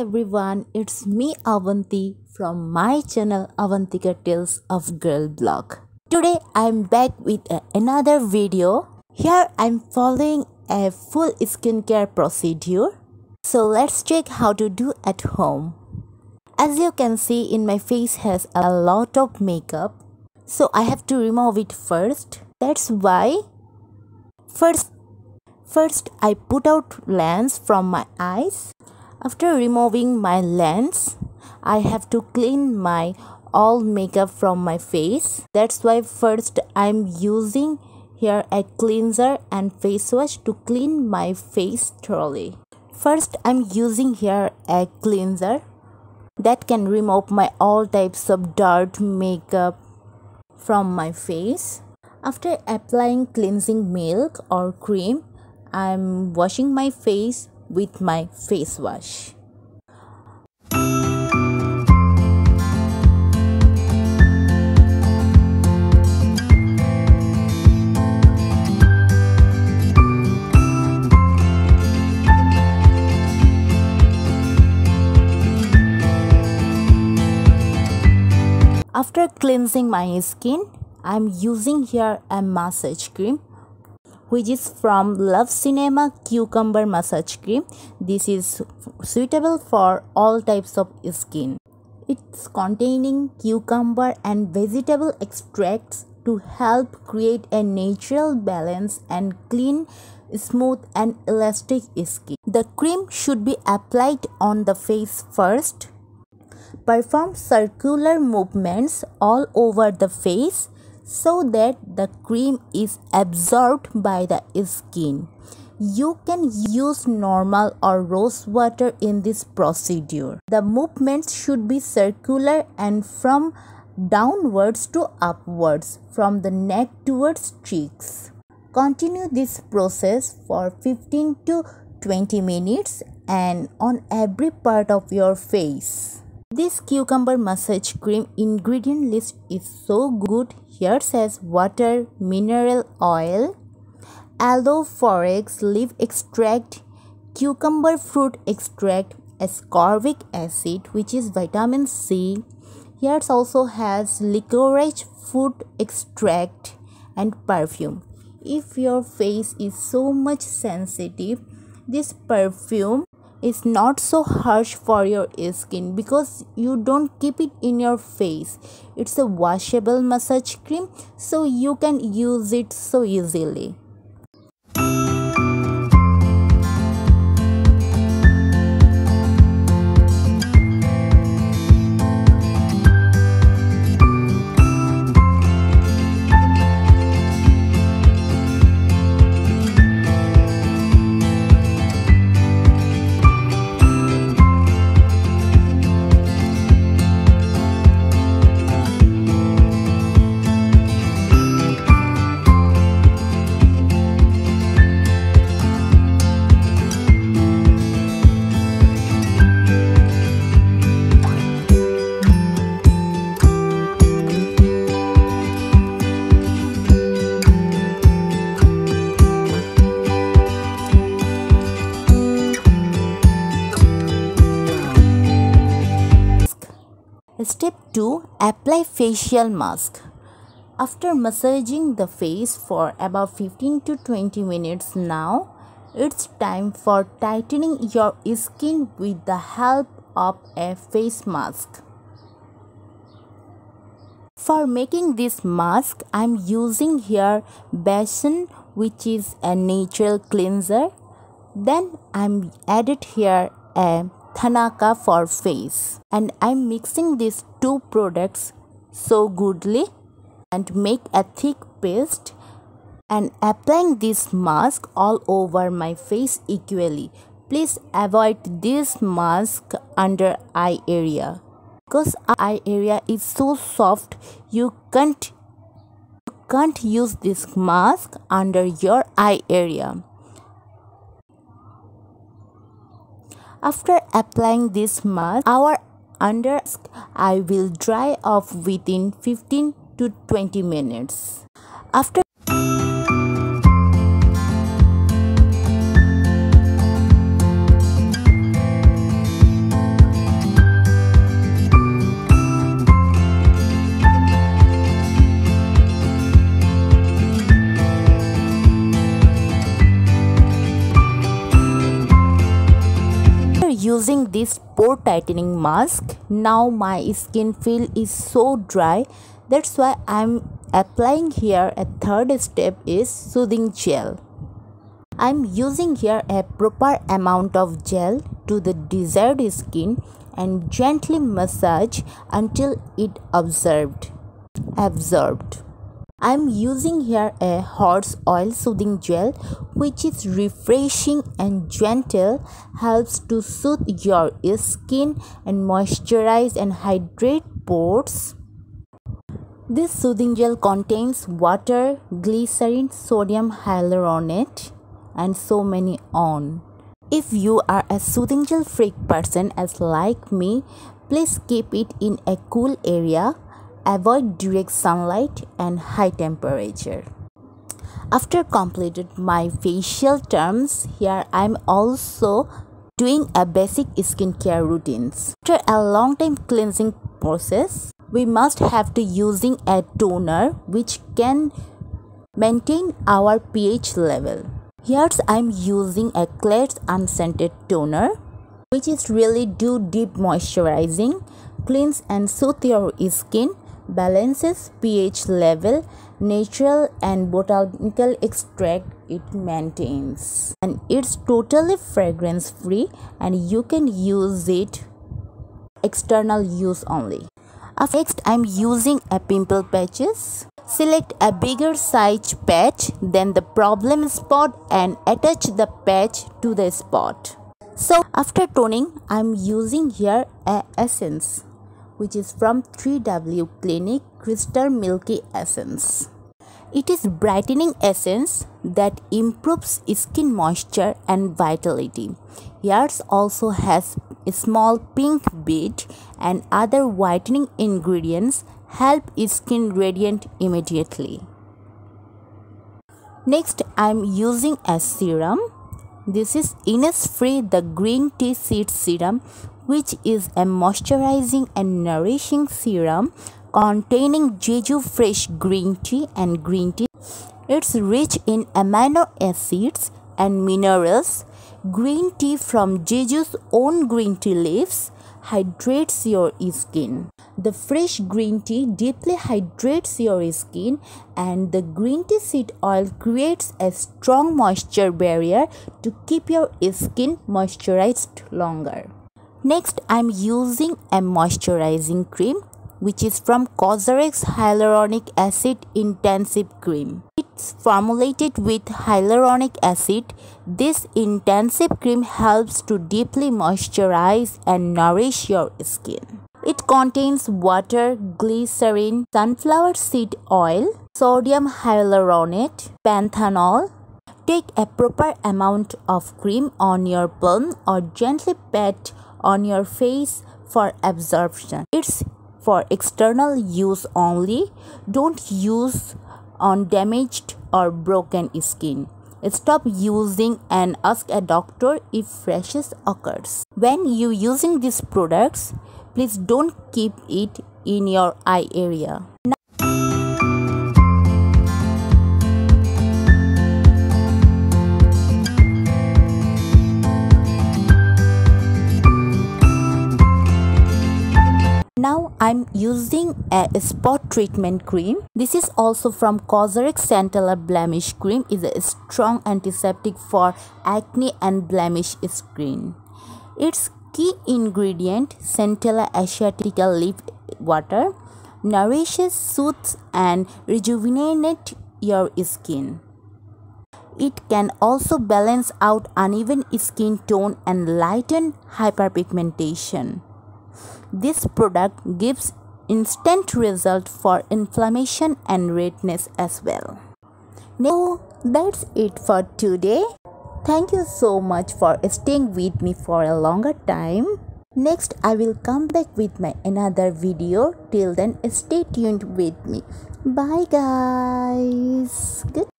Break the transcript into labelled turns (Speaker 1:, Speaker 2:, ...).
Speaker 1: everyone, it's me Avanti from my channel Avantika Tales of Girl Blog. Today I'm back with another video. Here I'm following a full skincare procedure. So let's check how to do at home. As you can see, in my face has a lot of makeup. So I have to remove it first. That's why First I put out lens from my eyes. After removing my lens, I have to clean my all makeup from my face. That's why first I'm using here a cleanser and face wash to clean my face thoroughly. First I'm using here a cleanser that can remove my all types of dirt makeup from my face. After applying cleansing milk or cream, I'm washing my face with my face wash. After cleansing my skin, I'm using here a massage cream, which is from Love Cinema Cucumber Massage Cream. This is suitable for all types of skin. It's containing cucumber and vegetable extracts to help create a natural balance and clean, smooth and elastic skin. The cream should be applied on the face first. Perform circular movements all over the face so that the cream is absorbed by the skin. You can use normal or rose water in this procedure. The movements should be circular and from downwards to upwards, from the neck towards cheeks. Continue this process for 15 to 20 minutes and on every part of your face. This cucumber massage cream ingredient list is so good. Here says water, mineral oil, aloe forex leaf extract, cucumber fruit extract, ascorbic acid which is vitamin C. Here also has licorice fruit extract and perfume. If your face is so much sensitive, this perfume is not so harsh for your skin because you don't keep it in your face. It's a washable massage cream, so you can use it so easily. Step 2. Apply facial mask. After massaging the face for about 15 to 20 minutes now, it's time for tightening your skin with the help of a face mask. For making this mask, I'm using here Besan, which is a natural cleanser. Then I'm added here a Thanaka for face, and I'm mixing these two products so goodly and make a thick paste and applying this mask all over my face equally. Please avoid this mask under eye area because eye area is so soft. You can't use this mask under your eye area. After applying this mask, our under I will dry off within 15 to 20 minutes. After using this pore tightening mask. Now my skin feel is so dry. That's why I'm applying here a third step is soothing gel. I'm using here a proper amount of gel to the desired skin and gently massage until it absorbed. I'm using here a horse oil soothing gel which is refreshing and gentle, helps to soothe your skin and moisturize and hydrate pores. This soothing gel contains water, glycerin, sodium hyaluronate and so many on. If you are a soothing gel freak person as like me, please keep it in a cool area. Avoid direct sunlight and high temperature. After completed my facial terms, here I'm also doing a basic skincare routines. After a long time cleansing process, we must have to using a toner which can maintain our pH level. Here I'm using a Klairs unscented toner which is really do deep moisturizing, cleanse and soothe your skin, balances pH level, natural and botanical extract it maintains, and it's totally fragrance free and you can use it external use only. Next I'm using a pimple patches. Select a bigger size patch than the problem spot and attach the patch to the spot. So after toning, I'm using here a essence which is from 3W Clinic Crystal Milky Essence. It is brightening essence that improves skin moisture and vitality. Yours also has a small pink bead and other whitening ingredients help skin radiant immediately. Next, I'm using a serum. This is Innisfree the green tea seed serum, which is a moisturizing and nourishing serum containing Jeju fresh green tea and green tea. It's rich in amino acids and minerals. Green tea from Jeju's own green tea leaves hydrates your skin. The fresh green tea deeply hydrates your skin and the green tea seed oil creates a strong moisture barrier to keep your skin moisturized longer. Next, I'm using a moisturizing cream which is from Cosrx Hyaluronic Acid Intensive Cream. It's formulated with hyaluronic acid. This intensive cream helps to deeply moisturize and nourish your skin. It contains water, glycerin, sunflower seed oil, sodium hyaluronate, panthenol. Take a proper amount of cream on your palm or gently pat on your face for absorption. It's for external use only. Don't use on damaged or broken skin. Stop using and ask a doctor if rashes occurs. When you using these products, please don't keep it in your eye area. Now I'm using a spot treatment cream. This is also from Cosrx Centella Blemish Cream. Is a strong antiseptic for acne and blemish skin. Its key ingredient, Centella Asiatica leaf water, nourishes, soothes and rejuvenates your skin. It can also balance out uneven skin tone and lighten hyperpigmentation. This product gives instant result for inflammation and redness as well. Now that's it for today. Thank you so much for staying with me for a longer time. Next I will come back with my another video. Till then stay tuned with me. Bye guys. Good